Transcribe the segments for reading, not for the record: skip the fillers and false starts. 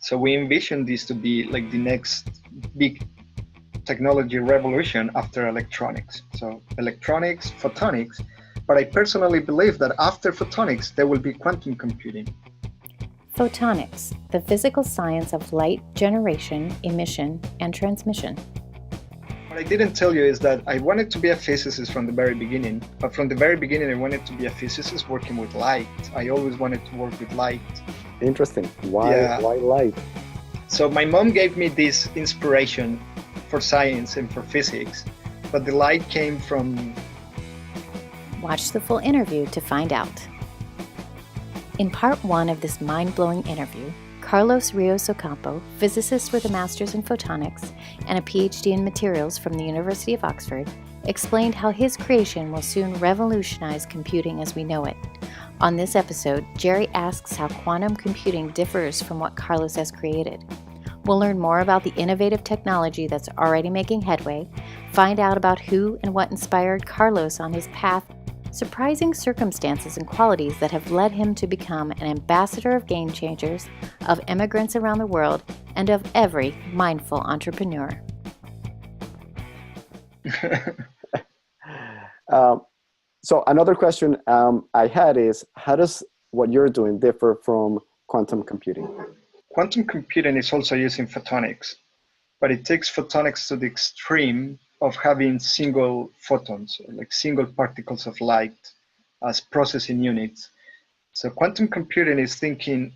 So we envision this to be like the next big technology revolution after electronics. So electronics, photonics, but I personally believe that after photonics, there will be quantum computing. Photonics, the physical science of light generation, emission, and transmission. What I didn't tell you is that I wanted to be a physicist from the very beginning, but from the very beginning I wanted to be a physicist working with light. I always wanted to work with light. Interesting. Why light? So my mom gave me this inspiration for science and for physics, but the light came from... Watch the full interview to find out. In part 1 of this mind-blowing interview, Carlos Ríos Ocampo, physicist with a master's in photonics and a PhD in materials from the University of Oxford, explained how his creation will soon revolutionize computing as we know it. On this episode, Gerry asks how quantum computing differs from what Carlos has created. We'll learn more about the innovative technology that's already making headway, find out about who and what inspired Carlos on his path, surprising circumstances and qualities that have led him to become an ambassador of game changers, of immigrants around the world, and of every mindful entrepreneur. So another question I had is, how does what you're doing differ from quantum computing? Quantum computing is also using photonics, but it takes photonics to the extreme of having single photons, like single particles of light as processing units. So quantum computing is thinking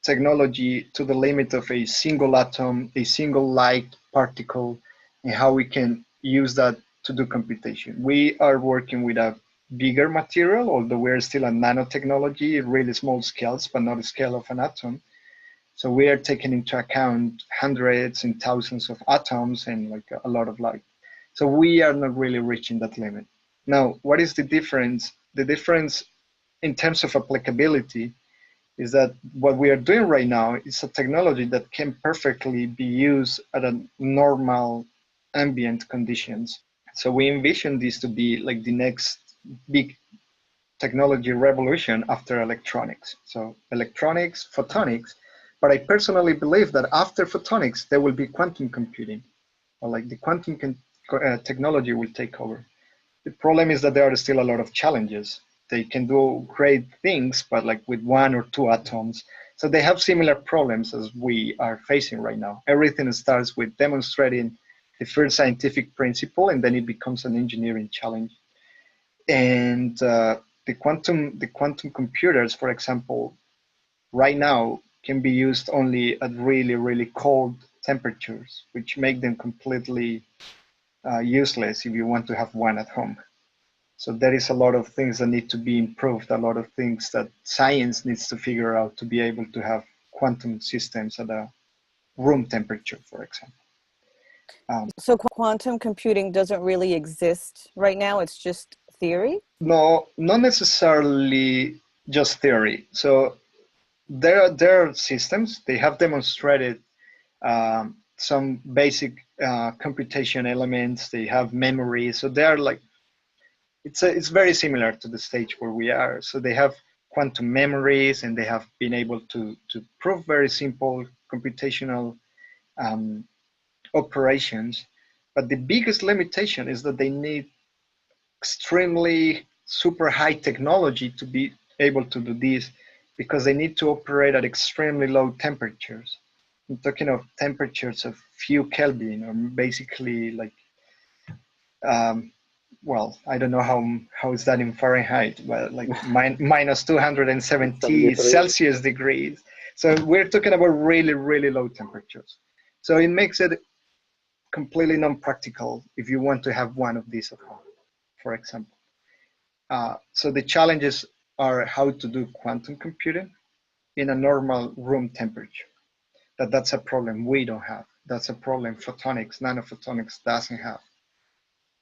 technology to the limit of a single atom, a single light particle, and how we can use that to do computation. We are working with a bigger material, although we're still a nanotechnology, really small scales, but not a scale of an atom. So we are taking into account hundreds and thousands of atoms and like a lot of light. So we are not really reaching that limit. Now, what is the difference? The difference in terms of applicability is that what we are doing right now is a technology that can perfectly be used at a normal ambient conditions. So we envision this to be like the next big technology revolution after electronics. So electronics, photonics, but I personally believe that after photonics, there will be quantum computing, or like the quantum technology will take over. The problem is that there are still a lot of challenges. They can do great things, but like with 1 or 2 atoms. So they have similar problems as we are facing right now. Everything starts with demonstrating the first scientific principle, and then it becomes an engineering challenge. And the quantum computers, for example, right now can be used only at really, really cold temperatures, which make them completely useless if you want to have one at home. So there is a lot of things that need to be improved, a lot of things that science needs to figure out to be able to have quantum systems at a room temperature, for example. So quantum computing doesn't really exist right now, it's just theory? No, not necessarily just theory. So there are systems, they have demonstrated some basic computation elements, they have memory, so they are like, it's very similar to the stage where we are. So they have quantum memories, and they have been able to prove very simple computational operations. But the biggest limitation is that they need extremely super high technology to be able to do this, because they need to operate at extremely low temperatures. I'm talking of temperatures of few Kelvin, or basically like, well, I don't know how is that in Fahrenheit, but like minus 270 Celsius degrees. So we're talking about really, really low temperatures. So it makes it completely non-practical if you want to have one of these at home, for example. So the challenges are how to do quantum computing in a normal room temperature. That's a problem we don't have. That's a problem photonics, nanophotonics doesn't have.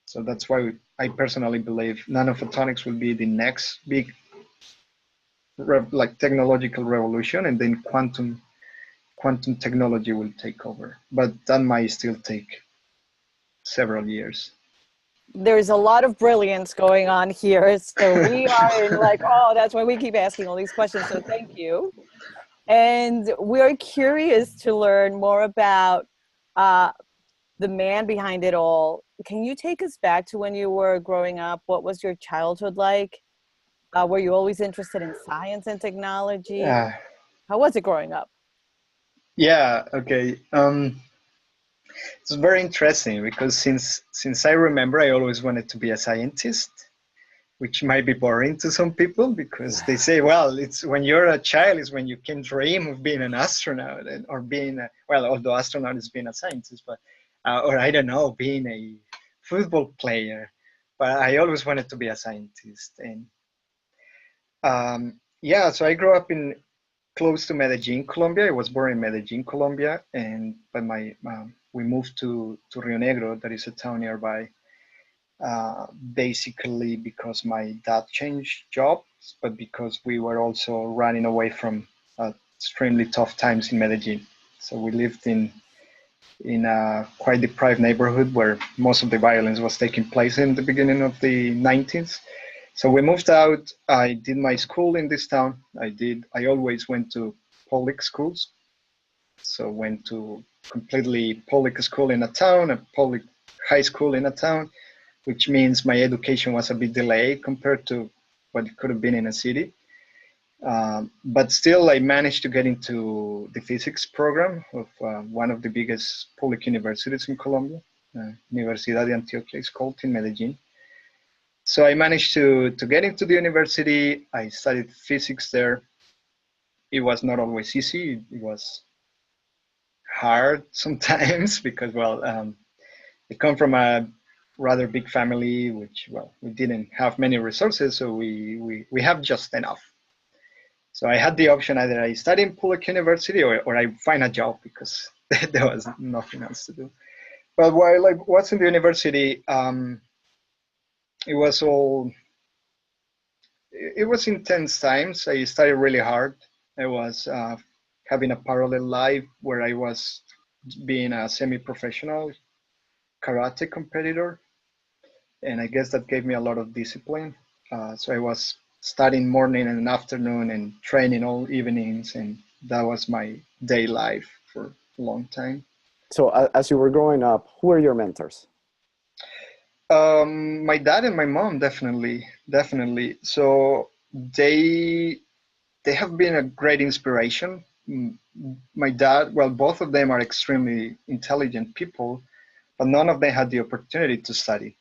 So that's why I personally believe nanophotonics will be the next big technological revolution, and then quantum technology will take over. But that might still take several years. There's a lot of brilliance going on here. So we are in like, oh, that's why we keep asking all these questions. So thank you. And we're curious to learn more about the man behind it all. Can you take us back to when you were growing up? What was your childhood like? Were you always interested in science and technology? Uh, How was it growing up? yeah, okay. It's very interesting because since I remember, I always wanted to be a scientist, which might be boring to some people because they say, well, it's when you're a child is when you can dream of being an astronaut or being a, well, although astronaut is being a scientist, but or I don't know, being a football player. But I always wanted to be a scientist, and yeah, so I grew up in close to Medellín, Colombia. I was born in Medellín, Colombia, and but my we moved to Rio Negro, that is a town nearby, basically because my dad changed jobs, but because we were also running away from extremely tough times in Medellín. So we lived in a quite deprived neighborhood where most of the violence was taking place in the beginning of the 90s. So we moved out. I did my school in this town. I always went to public schools. So went to completely public school in a town, a public high school in a town, which means my education was a bit delayed compared to what it could have been in a city. But still, I managed to get into the physics program of one of the biggest public universities in Colombia, Universidad de Antioquia is called, in Medellin. So I managed to get into the university. I studied physics there. It was not always easy. It was hard sometimes because, well, I come from a rather big family, which, well, we didn't have many resources, so we have just enough. So I had the option either I study in public university or I find a job because there was nothing else to do. But while I was in the university, it was all, it was intense times. I studied really hard. I was having a parallel life where I was being a semi-professional karate competitor. And I guess that gave me a lot of discipline. So I was studying morning and afternoon and training all evenings, and that was my day life for a long time. So as you were growing up, who were your mentors? My dad and my mom, definitely, definitely. So they they have been a great inspiration. My dad, well, both of them are extremely intelligent people, but none of them had the opportunity to study.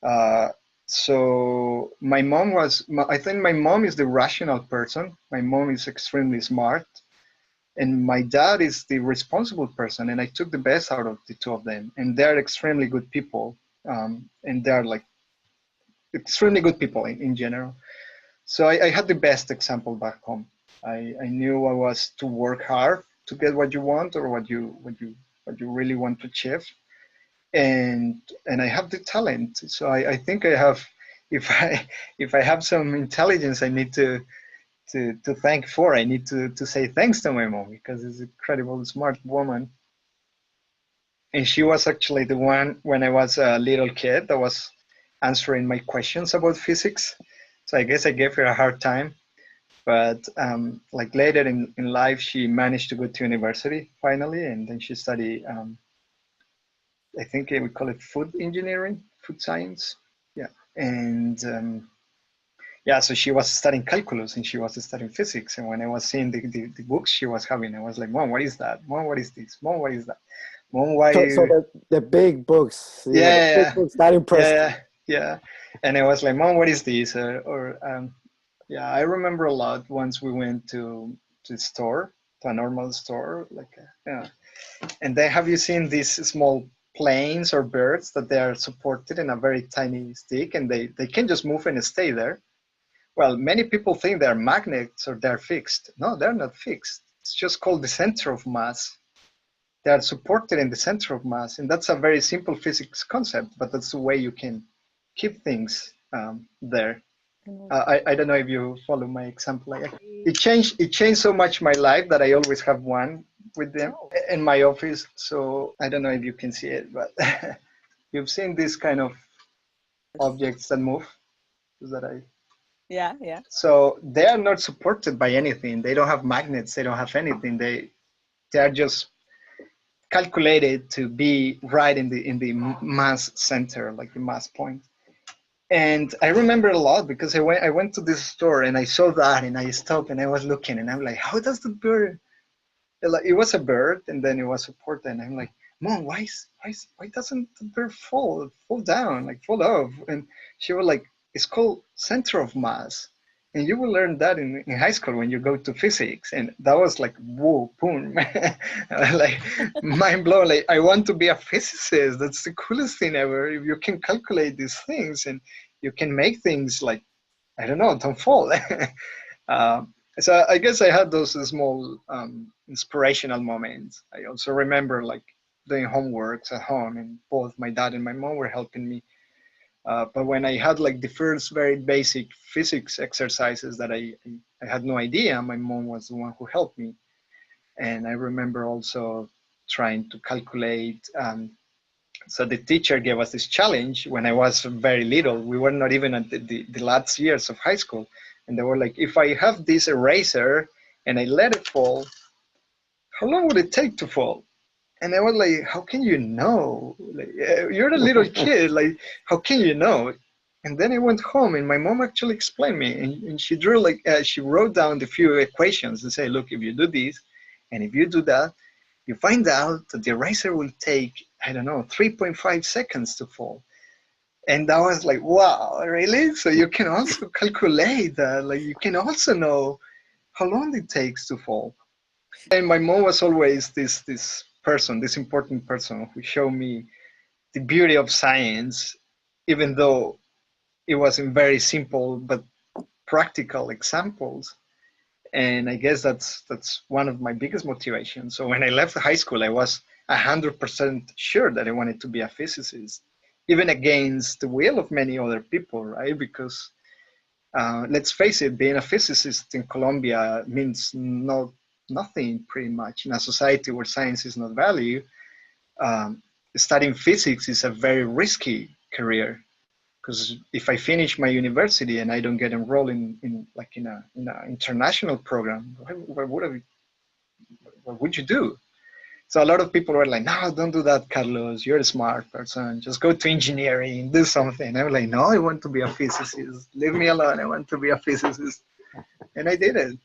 Uh, so my mom was, I think my mom is the rational person. My mom is extremely smart, and my dad is the responsible person. And I took the best out of the two of them, and they're extremely good people. And they're like extremely good people in general. So I had the best example back home. I knew I was to work hard to get what you want or what you really want to achieve, and I have the talent. So I think I have. If I have some intelligence, I need to thank for. I need to say thanks to my mom because she's an incredible smart woman, and she was actually the one when I was a little kid that was answering my questions about physics. So I guess I gave her a hard time. But like later in life, she managed to go to university finally, and then she studied, I think we call it food engineering, food science. Yeah. And yeah, so she was studying calculus and she was studying physics. And when I was seeing the books she was having, I was like, Mom, what is that? Mom, what is this? Mom, what is that? Mom, why? So the big books, you know, the big Yeah, books that impressed you. yeah. And I was like, Mom, what is this? Yeah, I remember a lot once we went to the store, to a normal store, like, yeah. And then have you seen these small planes or birds that they are supported in a very tiny stick and they can just move and stay there? Well, many people think they're magnets or they're fixed. No, they're not fixed. It's just called the center of mass. They are supported in the center of mass. And that's a very simple physics concept, but that's the way you can keep things there. I don't know if you follow my example. Like, it changed so much my life that I always have one with them in my office. So I don't know if you can see it, but you've seen these kind of objects that move. Is that I? Yeah, yeah. So they are not supported by anything. They don't have magnets. They don't have anything. They are just calculated to be right in the mass center, like the mass point. And I remember a lot because I went to this store and I saw that and I stopped and I was looking and I'm like, how does the bird? Like, it was a bird and then it was a porta and I'm like, Mom, why doesn't the bird fall down, like fall off? And she was like, it's called center of mass. And you will learn that in high school when you go to physics. And that was like, whoa, boom. Like mind blown. Like, I want to be a physicist. That's the coolest thing ever. If you can calculate these things and you can make things like, I don't know, don't fall. So I guess I had those small inspirational moments. I also remember like doing homeworks at home, and both my dad and my mom were helping me. But when I had like the first very basic physics exercises that I had no idea, my mom was the one who helped me. And I remember also trying to calculate. So the teacher gave us this challenge when I was very little. We were not even at the last years of high school. And they were like, if I have this eraser and I let it fall, how long would it take to fall? And I was like, how can you know? Like, you're a little kid, like, how can you know? And then I went home and my mom actually explained me, and she drew like, she wrote down the few equations and say, look, if you do this, and if you do that, you find out that the eraser will take, I don't know, 3.5 seconds to fall. And I was like, wow, really? So you can also calculate that, like you can also know how long it takes to fall. And my mom was always this person, this important person who showed me the beauty of science, even though it was in very simple but practical examples. And I guess that's one of my biggest motivations. So when I left high school, I was 100% sure that I wanted to be a physicist, even against the will of many other people, right? Because let's face it, being a physicist in Colombia means nothing pretty much in a society where science is not valued. Studying physics is a very risky career, because if I finish my university and I don't get enrolled in an international program, what would you do? So a lot of people were like, no, don't do that, Carlos. You're a smart person. Just go to engineering, do something. I was like, no, I want to be a physicist. Leave me alone. I want to be a physicist. And I did it.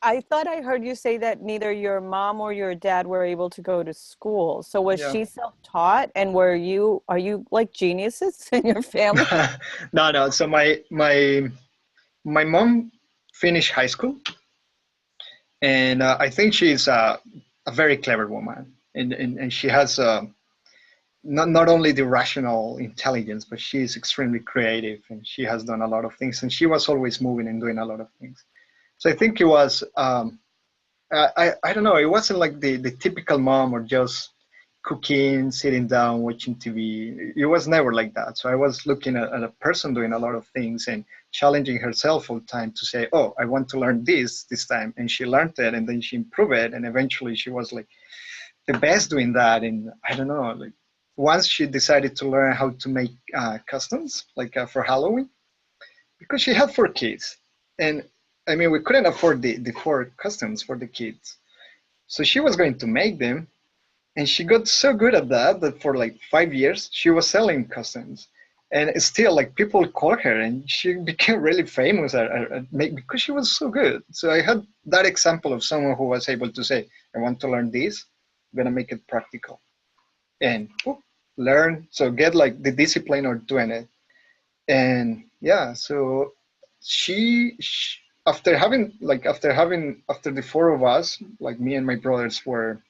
I thought I heard you say that neither your mom or your dad were able to go to school. So was Yeah. she self-taught, and are you like geniuses in your family? No. So my mom finished high school, and I think she's a very clever woman, and she has not only the rational intelligence, but she is extremely creative, and she has done a lot of things, and she was always moving and doing a lot of things. So I think it was I don't know, it wasn't like the typical mom or just cooking, sitting down, watching TV. It was never like that. So I was looking at a person doing a lot of things and challenging herself all the time to say, oh, I want to learn this time. And she learned it, and then she improved it. And eventually she was like the best doing that. And I don't know, like once she decided to learn how to make customs, like for Halloween, because she had 4 kids. And I mean, we couldn't afford the 4 customs for the kids. So she was going to make them, and she got so good at that for like 5 years she was selling customs, and still like people call her, and she became really famous because she was so good. So I had that example of someone who was able to say, I want to learn this, I'm gonna make it practical, and learn. So get like the discipline of doing it. And yeah, so she after the 4 of us, like me and my brothers were,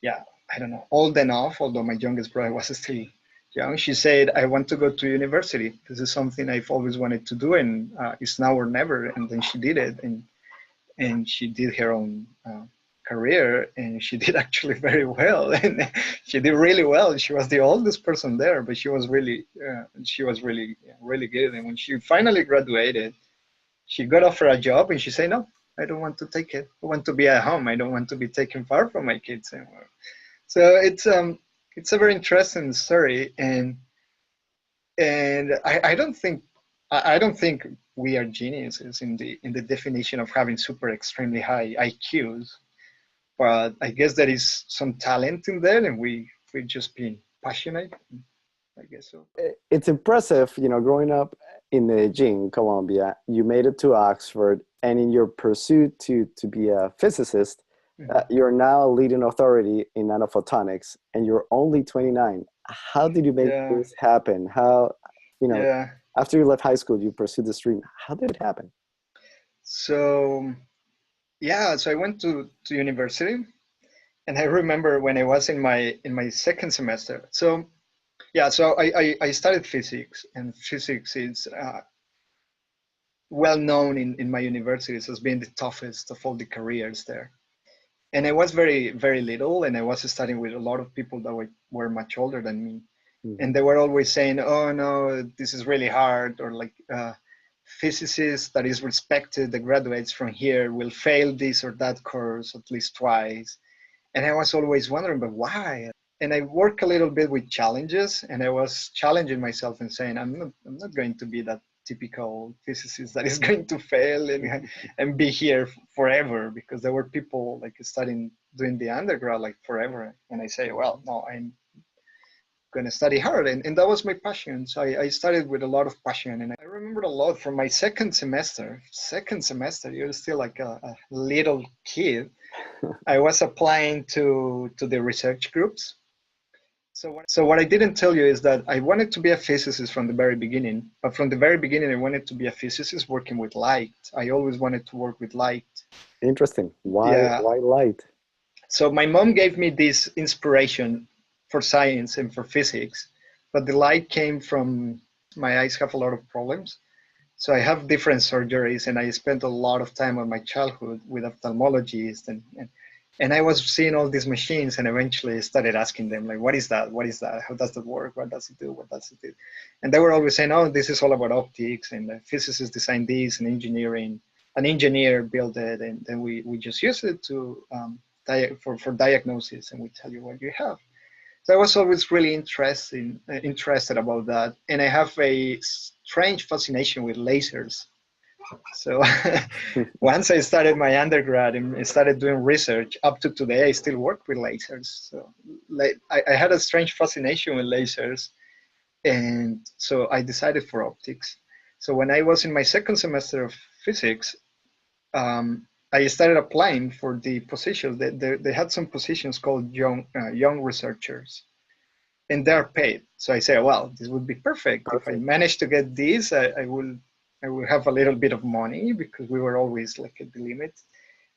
yeah, I don't know, old enough, although my youngest brother was still young, she said, I want to go to university. This is something I've always wanted to do, and it's now or never. And then she did it, and she did her own career, and she did actually very well. And she did really well. She was the oldest person there, but she was really really good. And when she finally graduated, she got offered a job, and she said, no, I don't want to take it. I want to be at home. I don't want to be taken far from my kids anymore. So it's a very interesting story, and I don't think I don't think we are geniuses in the definition of having super extremely high IQs, but I guess there is some talent in there, and we just being passionate. I guess so. It's impressive, you know, growing up in Medellín, Colombia, you made it to Oxford, and in your pursuit to be a physicist, you're now a leading authority in nanophotonics, and you're only 29. How did you make Yeah, this happen? How, you know, yeah. after you left high school, you pursued this dream. How did it happen? So yeah, so I went to university, and I remember when I was in my second semester. So yeah, so I studied physics, and physics is well known in my universities as being the toughest of all the careers there. And I was very little, and I was studying with a lot of people that were much older than me, and Mhm. they were always saying, "Oh no, this is really hard," or like, "Physicist that is respected, that graduates from here, will fail this or that course at least twice." And I was always wondering, but why? And I work a little bit with challenges, and I was challenging myself and saying, I'm not going to be that typical physicist that is going to fail and be here forever, because there were people like studying, doing the undergrad like forever. And I say, well, no, I'm going to study hard. And that was my passion. So I started with a lot of passion. And I remembered a lot from my second semester. Second semester, you're still like a little kid. I was applying to the research groups. So what I didn't tell you is that I wanted to be a physicist from the very beginning. But from the very beginning, I wanted to be a physicist working with light. I always wanted to work with light. Interesting. Yeah. Why light? So my mom gave me this inspiration for science and for physics, but the light came from my eyes have a lot of problems. So I have different surgeries, and I spent a lot of time on my childhood with ophthalmologists, and I was seeing all these machines, and eventually started asking them, like, what is that? What is that? How does that work? What does it do? What does it do? And they were always saying, oh, this is all about optics, and the physicists designed this, and engineering, an engineer built it, and then we just use it to for diagnosis, and we tell you what you have. So I was always really interested about that, and I have a strange fascination with lasers. So once I started my undergrad and started doing research, up to today, I still work with lasers. So like, I had a strange fascination with lasers, and so I decided for optics. So when I was in my second semester of physics, I started applying for the positions. They had some positions called young researchers, and they're paid. So I say, well, this would be perfect. If I Perfect. manage to get this, I will have a little bit of money, because we were always like at the limit.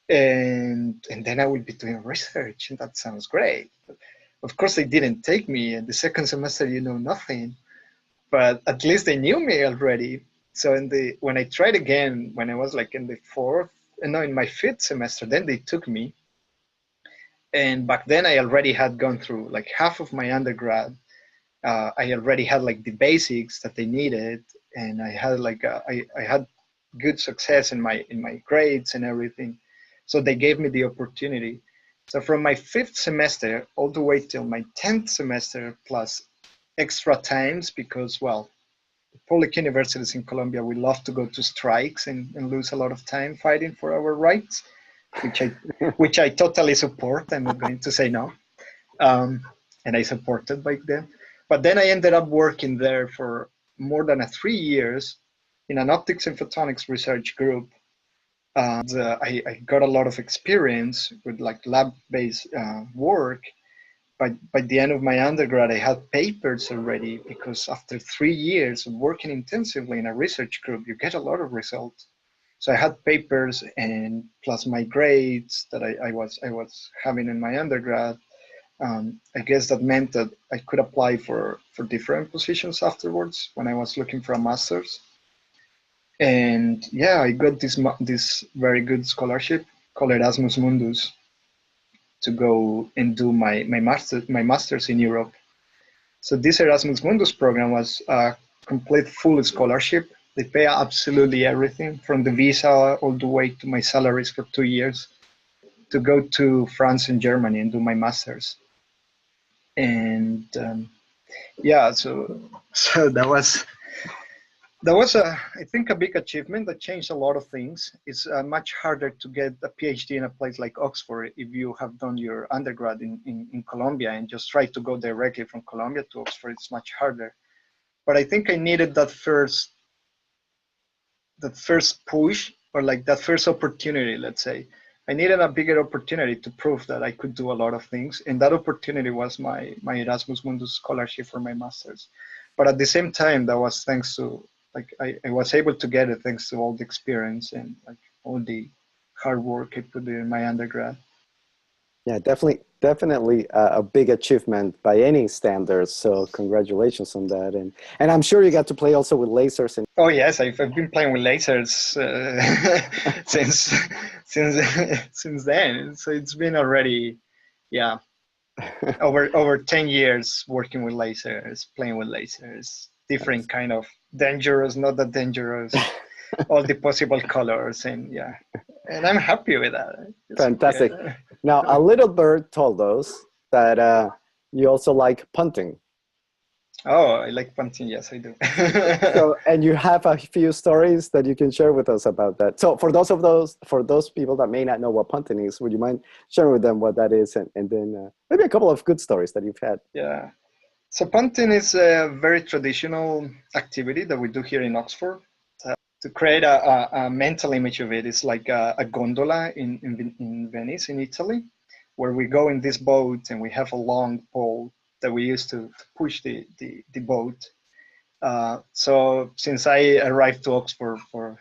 And then I will be doing research, and that sounds great. But of course, they didn't take me. And the second semester, you know nothing, but at least they knew me already. So when I tried again, when I was like in the in my fifth semester, then they took me. And back then I already had gone through like half of my undergrad. I already had like the basics that they needed, and I had like I had good success in my grades and everything. So they gave me the opportunity. So from my fifth semester all the way till my 10th semester, plus extra times, because well, public universities in Colombia, we love to go to strikes and lose a lot of time fighting for our rights, which I which I totally support. I'm not going to say no. And I supported back then. But then I ended up working there for more than 3 years in an optics and photonics research group. I got a lot of experience with like lab-based work. By the end of my undergrad, I had papers already, because after 3 years of working intensively in a research group, you get a lot of results. So I had papers, and plus my grades that I was having in my undergrad. I guess that meant that I could apply for different positions afterwards when I was looking for a master's. And yeah, I got this very good scholarship called Erasmus Mundus to go and do my master's in Europe. So this Erasmus Mundus program was a complete full scholarship. They pay absolutely everything from the visa all the way to my salaries for 2 years to go to France and Germany and do my master's. And yeah, so That was I think, a big achievement that changed a lot of things. It's much harder to get a PhD in a place like Oxford if you have done your undergrad in Colombia and just try to go directly from Colombia to Oxford. It's much harder. But I think I needed that first push, or like that first opportunity, let's say. I needed a bigger opportunity to prove that I could do a lot of things. And that opportunity was my Erasmus Mundus scholarship for my master's. But at the same time, that was thanks to, like, I was able to get it thanks to all the experience and like all the hard work I put in my undergrad. Yeah, definitely a big achievement by any standards. So congratulations on that, and I'm sure you got to play also with lasers. And Oh yes, I've been playing with lasers since since then. So it's been already, yeah, over 10 years working with lasers, playing with lasers, different kind of dangerous, not that dangerous, all the possible colors, and yeah, and I'm happy with that. fantastic. Yeah. Now, a little bird told us that you also like punting. Oh, I like punting. Yes, I do. So, and you have a few stories that you can share with us about that. So, for those people that may not know what punting is, would you mind sharing with them what that is, and then maybe a couple of good stories that you've had? Yeah. So punting is a very traditional activity that we do here in Oxford. To create a mental image of it, it's like a gondola in Venice, in Italy, where we go in this boat and we have a long pole that we use to push the boat. So since I arrived to Oxford for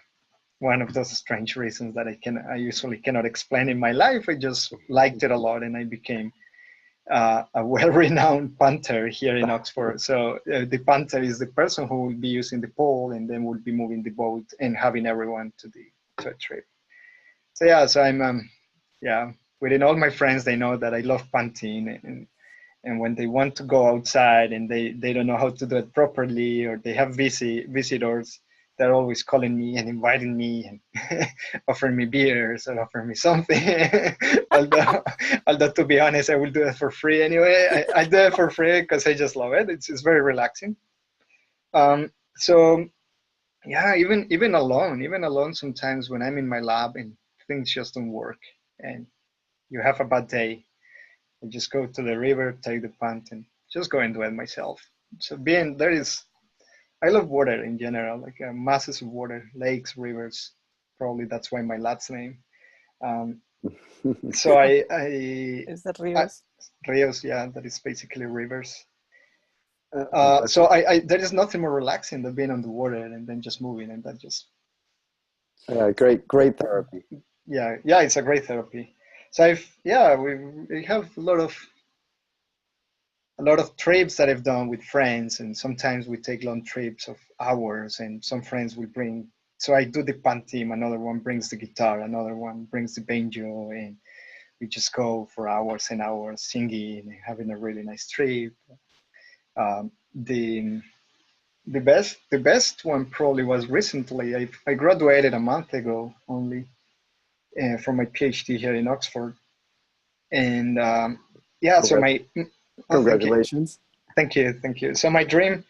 one of those strange reasons that I usually cannot explain in my life, I just liked it a lot, and I became a well-renowned punter here in Oxford. So the punter is the person who will be using the pole and then will be moving the boat and having everyone to a trip. So yeah, so I'm yeah, within all my friends, they know that I love punting, and when they want to go outside and they don't know how to do it properly, or they have visitors, they're always calling me and inviting me and offering me beers or offering me something. although to be honest, I will do it for free anyway. I do it for free because I just love it. It's very relaxing. So yeah, even alone sometimes when I'm in my lab and things just don't work and you have a bad day, I just go to the river, take the punt, and just go and do it myself. So being there is, I love water in general, like masses of water, lakes, rivers. Probably that's why my lad's name. So Is that I Rios? Rios, yeah, that is basically rivers. Fantastic. So there is nothing more relaxing than being on the water and then just moving, and that just Great therapy. yeah, it's a great therapy. So we have a lot of trips that I've done with friends, and sometimes we take long trips of hours, and some friends will bring. So I do the pan team, another one brings the guitar, another one brings the banjo, and we just go for hours and hours singing and having a really nice trip. Um, the the best one probably was recently. I graduated a month ago only from my PhD here in Oxford, and yeah, so thank you. Congratulations. Thank you. So my dream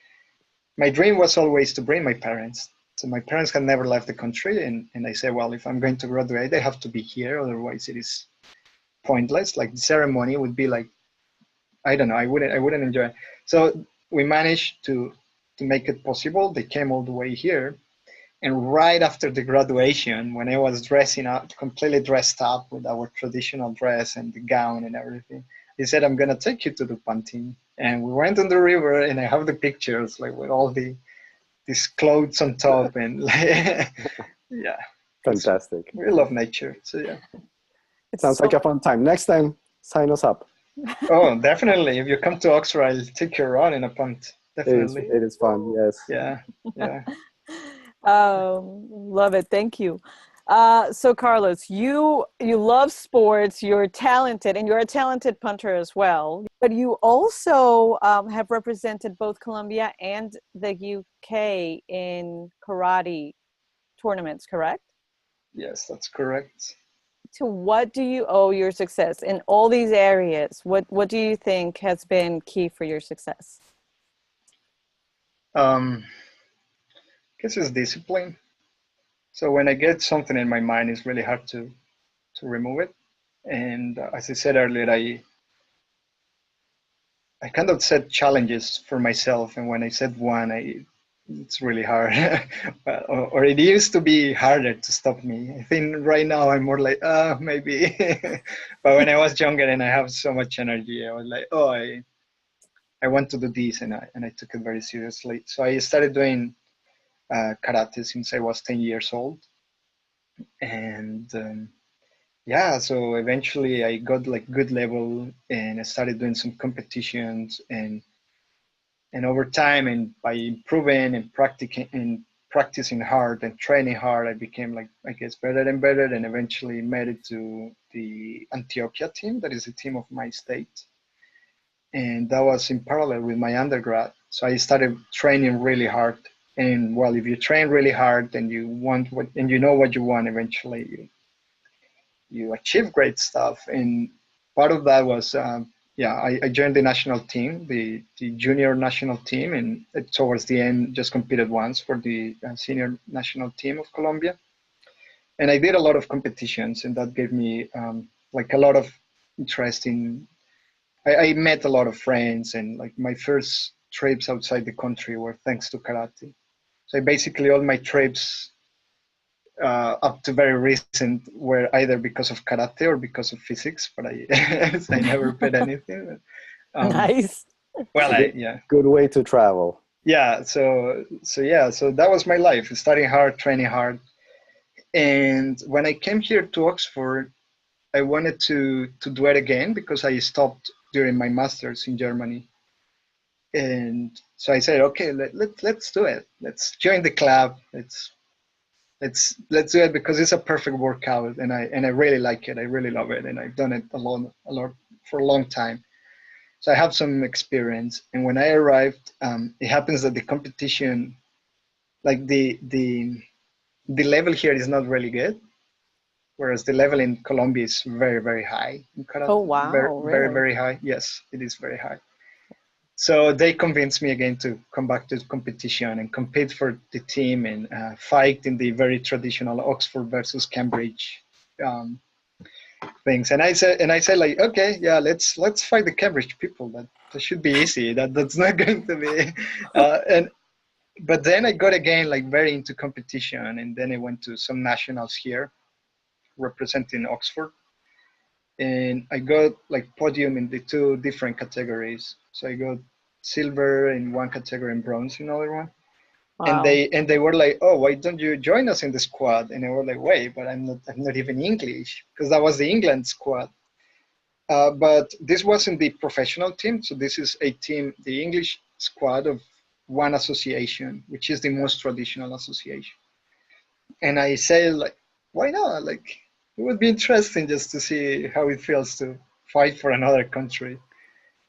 was always to bring my parents. So my parents had never left the country, and I said, well, if I'm going to graduate, they have to be here, otherwise it is pointless. Like the ceremony would be like, I don't know, I wouldn't enjoy it. So we managed to make it possible. They came all the way here, and right after the graduation, when I was dressing up, completely dressed up with our traditional dress and the gown and everything, he said, I'm gonna take you to the Punting. And we went on the river, and I have the pictures like with all these clothes on top, and like, yeah, Fantastic. we love nature. So yeah. Sounds like a fun time. Next time, sign us up. Oh, definitely. If you come to Oxford, I'll take you around in a punt. Definitely. It is fun. Yes. Yeah. Yeah. Love it. Thank you. So Carlos, you love sports, you're talented, and you're a talented punter as well. But you also have represented both Colombia and the UK in karate tournaments, correct? Yes, that's correct. To what do you owe your success in all these areas? What do you think has been key for your success? Um, guess it's discipline. So when I get something in my mind, it's really hard to remove it. And as I said earlier, I kind of set challenges for myself, and when I set one, it's really hard. Or it used to be harder to stop me. I think right now I'm more like, maybe. But when I was younger and I have so much energy, I was like, oh, I want to do this, and I took it very seriously. So I started doing karate since I was 10 years old, and yeah, so eventually I got like good level, and I started doing some competitions, and over time, and by improving and practicing hard and training hard, I became like, I guess, better and better, and eventually made it to the Antioquia team, that is the team of my state. And that was in parallel with my undergrad. So I started training really hard. And well, if you train really hard and you want what, and you know what you want, eventually you achieve great stuff. And part of that was, yeah, I joined the national team, the junior national team, and towards the end, just competed once for the senior national team of Colombia. And I did a lot of competitions, and that gave me like a lot of interest in. I met a lot of friends, and like my first trips outside the country were thanks to karate. So basically, all my trips up to very recent were either because of karate or because of physics, but I never paid anything. Nice. Well, yeah, good way to travel. Yeah, so that was my life: studying hard, training hard. And when I came here to Oxford, I wanted to do it again because I stopped during my master's in Germany. And so I said, okay, let's do it. Let's join the club. Let's do it because it's a perfect workout, and I really like it. I really love it, and I've done it a lot for a long time. So I have some experience. And when I arrived, it happens that the competition, like the level here is not really good, whereas the level in Colombia is very, very high. In karate. Oh, wow. Very, really? very, very high. Yes, it is very high. So they convinced me again to come back to the competition and compete for the team and fight in the very traditional Oxford versus Cambridge things. And I said like, okay, yeah, let's fight the Cambridge people. That should be easy. That's not going to be. But then I got again like very into competition, and then I went to some nationals here, representing Oxford, and I got like podium in the two different categories. So I got silver in one category and bronze in another one. Wow. And they were like, oh, why don't you join us in the squad? And I was like, wait, but I'm not even English, because that was the England squad. But this wasn't the professional team. So this is a team, the English squad of one association, which is the most traditional association. And I said, like, why not? Like, it would be interesting just to see how it feels to fight for another country.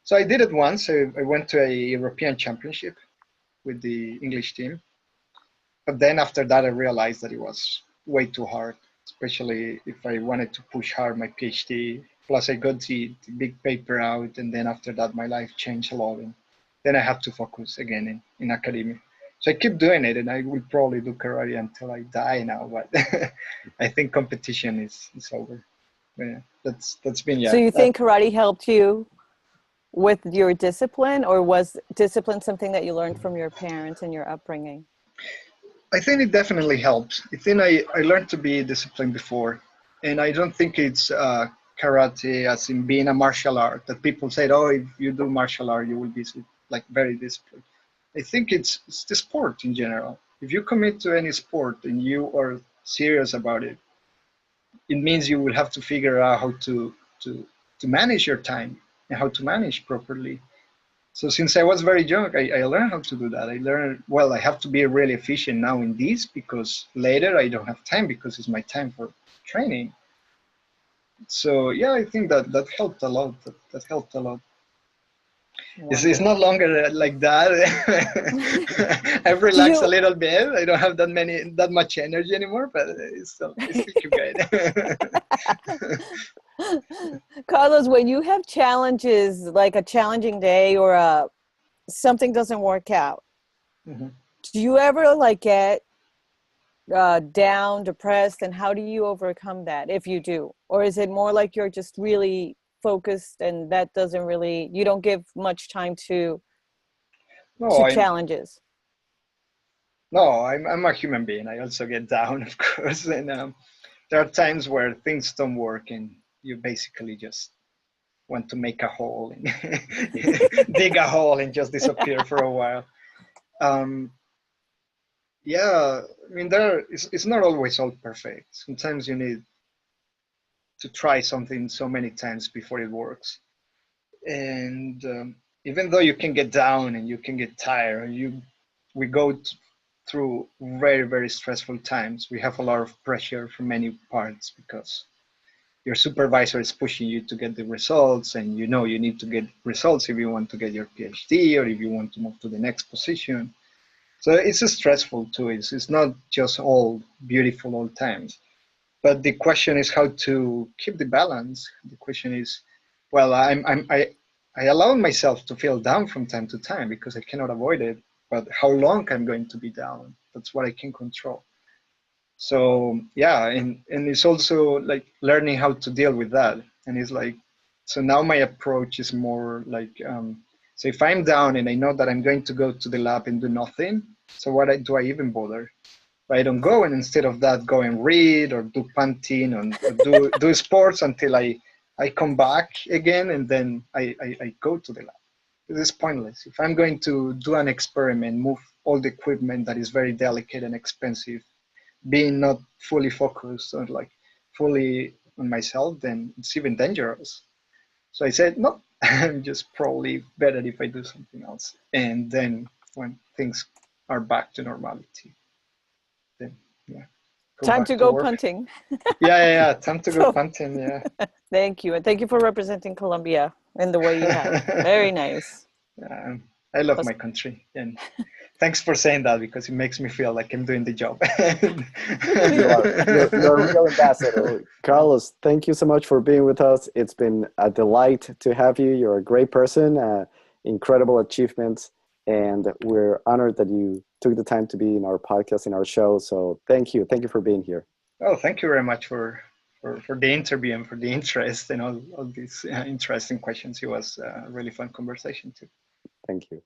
So I did it once. I went to a European championship with the English team. But then after that, I realized that it was way too hard, especially if I wanted to push hard my PhD. Plus, I got the big paper out, and then after that, my life changed a lot. And then I have to focus again in academia. So I keep doing it, and I will probably do karate until I die now. But I think competition is over. But yeah, that's been, yeah. So you think karate helped you with your discipline, or was discipline something that you learned from your parents and your upbringing? I think it definitely helps. I think I learned to be disciplined before, and I don't think it's karate as in being a martial art that people say, oh, if you do martial art, you will be like very disciplined. I think it's the sport in general. If you commit to any sport and you are serious about it, it means you will have to figure out how to manage your time and how to manage properly. So since I was very young, I learned how to do that. I learned, well, I have to be really efficient now in this because later I don't have time because it's my time for training. So yeah, I think that helped a lot. That helped a lot. It's no longer like that. I've relaxed a little bit. I don't have that much energy anymore, but it's still great. Carlos, when you have challenges, like a challenging day or something doesn't work out, do you ever like get down, depressed, and how do you overcome that if you do? Or is it more like you're just really focused and that doesn't really, you don't give much time to No, challenges? I'm a human being. I also get down, of course, and there are times where things don't work, and you basically just want to make a hole and dig a hole and just disappear for a while. Yeah, I mean, it's not always all perfect. Sometimes you need to try something so many times before it works. And even though you can get down and you can get tired, we go through very, very stressful times. We have a lot of pressure from many parts because your supervisor is pushing you to get the results, and you know you need to get results if you want to get your PhD or if you want to move to the next position. So it's stressful too. It's not just all beautiful all times. But the question is how to keep the balance. The question is, well, I allow myself to feel down from time to time because I cannot avoid it. But how long I'm going to be down, that's what I can control. So yeah, and it's also like learning how to deal with that. And it's like, so now my approach is more like, so if I'm down and I know that I'm going to go to the lab and do nothing, so do I even bother? I don't go, and instead of that, go and read or do punting or do sports until I come back again, and then I go to the lab. It is pointless. If I'm going to do an experiment, move all the equipment that is very delicate and expensive, being not fully focused or like fully on myself, then it's even dangerous. So I said, no, I'm just probably better if I do something else. And then when things are back to normality, then yeah, go Time back to to go work. punting. Yeah. Time to go So, punting. Yeah. thank you. And thank you for representing Colombia in the way you have. Very nice. I love That's- my country, and thanks for saying that because it makes me feel like I'm doing the job. You're a real ambassador. Carlos, thank you so much for being with us. It's been a delight to have you. You're a great person, incredible achievements, and we're honored that you took the time to be in our podcast, in our show. So thank you. Thank you for being here. Oh, thank you very much for the interview and for the interest and all these interesting questions. It was a really fun conversation too. Thank you.